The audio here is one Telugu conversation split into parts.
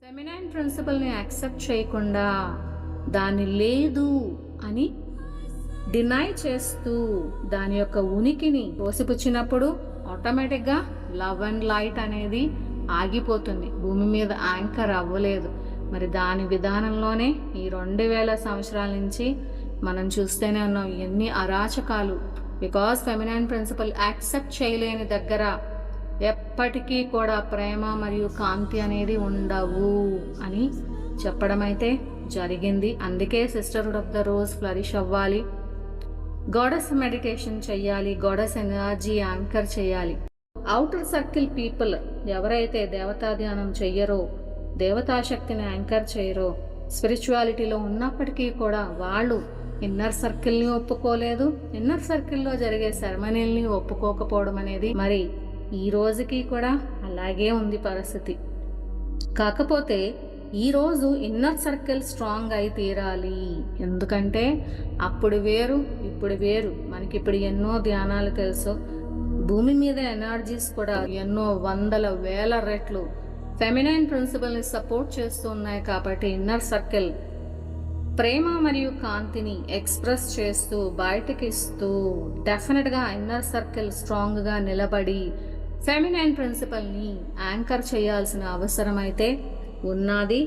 ఫెమినైన్ ప్రిన్సిపల్ని యాక్సెప్ట్ చేయకుండా దాన్ని లేదు అని డినై చేస్తూ దాని యొక్క ఉనికిని తోసిపుచ్చినప్పుడు ఆటోమేటిక్గా లవ్ అండ్ లైట్ అనేది ఆగిపోతుంది, భూమి మీద యాంకర్ అవ్వలేదు. మరి దాని విధానంలోనే ఈ 2000 సంవత్సరాల నుంచి మనం చూస్తూనే ఉన్నాం ఎన్ని అరాచకాలు. బికాస్ ఫెమినైన్ ప్రిన్సిపల్ యాక్సెప్ట్ చేయలేని దగ్గర ఎప్పటికీ కూడా ప్రేమ మరియు కాంతి అనేది ఉండవు అని చెప్పడం అయితే జరిగింది. అందుకే sisterhood of the rose flourish అవ్వాలి, గాడెస్ మెడిటేషన్ చెయ్యాలి, గాడెస్ ఎనర్జీ యాంకర్ చేయాలి. అవుటర్ సర్కిల్ పీపుల్ ఎవరైతే దేవతా ధ్యానం చెయ్యరో, దేవతాశక్తిని యాంకర్ చేయరో, స్పిరిచువాలిటీలో ఉన్నప్పటికీ కూడా వాళ్ళు ఇన్నర్ సర్కిల్ని ఒప్పుకోలేదు, ఇన్నర్ సర్కిల్లో జరిగే సెరమనీల్ని ఒప్పుకోకపోవడం అనేది మరి ఈ రోజుకి కూడా అలాగే ఉంది పరిస్థితి. కాకపోతే ఈరోజు ఇన్నర్ సర్కిల్ స్ట్రాంగ్ అయి తీరాలి. ఎందుకంటే అప్పుడు వేరు ఇప్పుడు వేరు. మనకి ఇప్పుడు ఎన్నో ధ్యానాలు తెలుసు, భూమి మీద ఎనర్జీస్ కూడా ఎన్నో వందల వేల రెట్లు ఫెమినైన్ ప్రిన్సిపల్ని సపోర్ట్ చేస్తూ ఉన్నాయి. కాబట్టి ఇన్నర్ సర్కిల్ ప్రేమ మరియు కాంతిని ఎక్స్ప్రెస్ చేస్తూ బయటకి ఇస్తూ డెఫినెట్గా ఇన్నర్ సర్కిల్ స్ట్రాంగ్గా నిలబడి ఫెమినైన్ ప్రిన్సిపల్ని యాంకర్ చేయాల్సిన అవసరం అయితే ఉన్నది.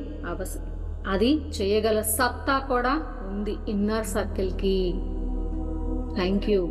అది చేయగల సత్తా కూడా ఉంది ఇన్నర్ సర్కిల్కి. Thank you.